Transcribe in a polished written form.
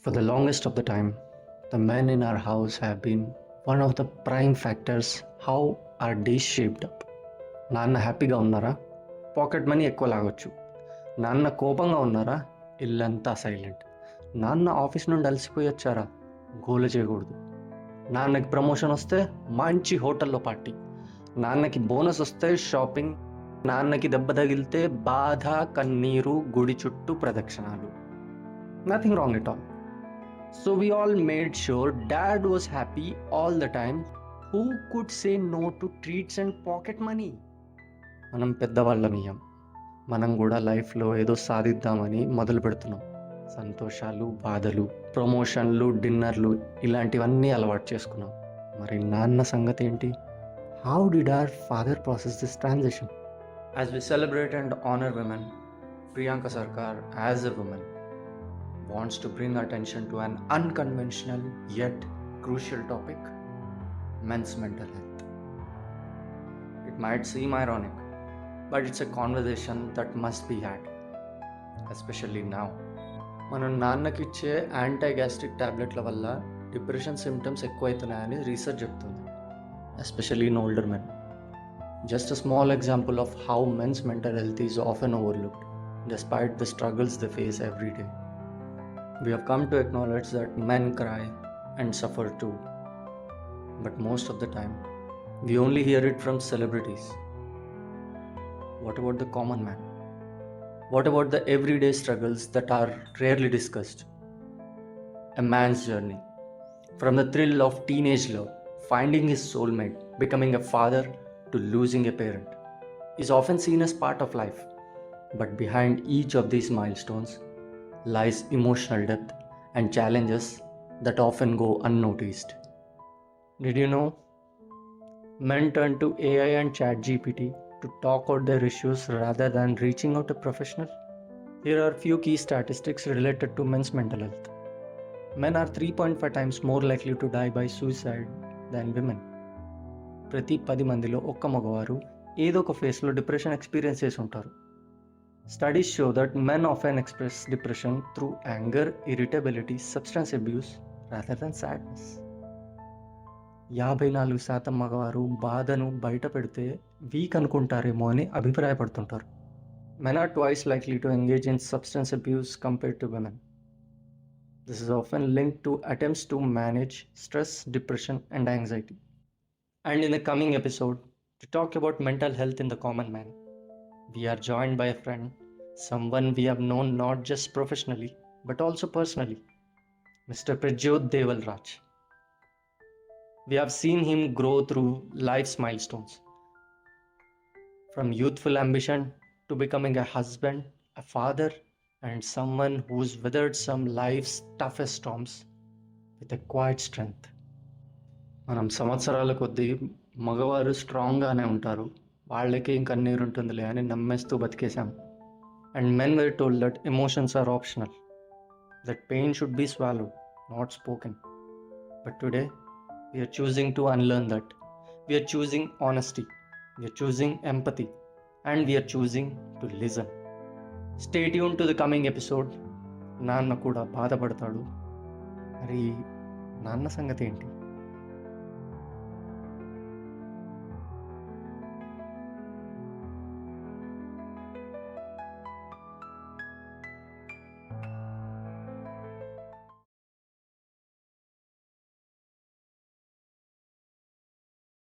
For the longest of the time, the men in our house have been one of the prime factors how our days shaped up. నాన్న హ్యాపీగా ఉన్నారా? Pocket money ఎక్కువ లాగొచ్చు. నాన్న కోపంగా ఉన్నారా? ఇల్లంతా silent. నాన్న ఆఫీస్ నుండి అలసిపోయి వచ్చారా? గోల చేయకూడదు. నాన్నకి ప్రమోషన్ వస్తే మంచి హోటల్లో పార్టీ. నాన్నకి బోనస్ వస్తే షాపింగ్. నాన్నకి దెబ్బ తగిలితే బాధ, కన్నీరు, గుడి చుట్టూ ప్రదక్షిణాలు. Nothing wrong at all. So we all made sure dad was happy all the time. Who could say no to treats and pocket money? మనం పెద్దవాళ్ళమయ్యాం. మనం కూడా లైఫ్లో ఏదో సాధిద్దామని మొదలు పెడుతున్నాం. సంతోషాలు, బాధలు, ప్రమోషన్లు, డిన్నర్లు ఇలాంటివన్నీ అలవాటు చేసుకున్నాం. మరి నాన్న సంగతి ఏంటి? How did our father process this transition? As we celebrate and honor women, Priyanka Sarkar as a woman wants to bring attention to an unconventional yet crucial topic: men's mental health. It might seem ironic, but it's a conversation that must be had, especially now. మన నాన్నకిచ్చే యాంటీగ్యాస్ట్రిక్ టాబ్లెట్ల వల్ల depression symptoms ఎక్కువవుతున్నాయని research చెప్తుంది, especially in older men. Just a small example of how men's mental health is often overlooked, despite the struggles they face every day. We have come to acknowledge that men cry and suffer too. But most of the time, we only hear it from celebrities. What about the common man? What about the everyday struggles that are rarely discussed? A man's journey, from the thrill of teenage love, finding his soulmate, becoming a father, to losing a parent, is often seen as part of life. But behind each of these milestones lies emotional depth and challenges that often go unnoticed. Did you know? Men turn to AI and ChatGPT to talk out their issues rather than reaching out to a professional. Here are few key statistics related to men's mental health. Men are 3.5 times more likely to die by suicide than women. ప్రతి 10 మందిలో ఒక్క మగవారు ఏదో ఒక ఫేస్లో depression experience చేసి ఉంటారు. Studies show that men often express depression through anger, irritability, substance abuse rather than sadness. 54% మగవారు బాధను బయట పెడితే వీక్ అనుకుంటారేమో అని అభిప్రాయపడుతుంటారు. Men are twice likely to engage in substance abuse compared to women. This is often linked to attempts to manage stress, depression, and anxiety. And in the coming episode, to talk about mental health in the common man, we are joined by a friend, someone we have known not just professionally, but also personally, Mr. Prajyot Deval Raj. We have seen him grow through life's milestones, from youthful ambition to becoming a husband, a father, and someone who's weathered some life's toughest storms with a quiet strength. మనం సంవత్సరాల కొద్దీ మగవారు స్ట్రాంగ్గానే ఉంటారు, వాళ్ళకి కన్నీరు ఉంటుందిలే అని నమ్మేస్తూ బతికేశాం. And men were told that emotions are optional, that pain should be swallowed, not spoken. But today we're choosing to unlearn that. We're choosing honesty, we're choosing empathy, and we're choosing to listen. Stay tune to the coming episode. నాన్న కూడా బాధపడతాడు. మరి నాన్న సంగతి ఏంటి?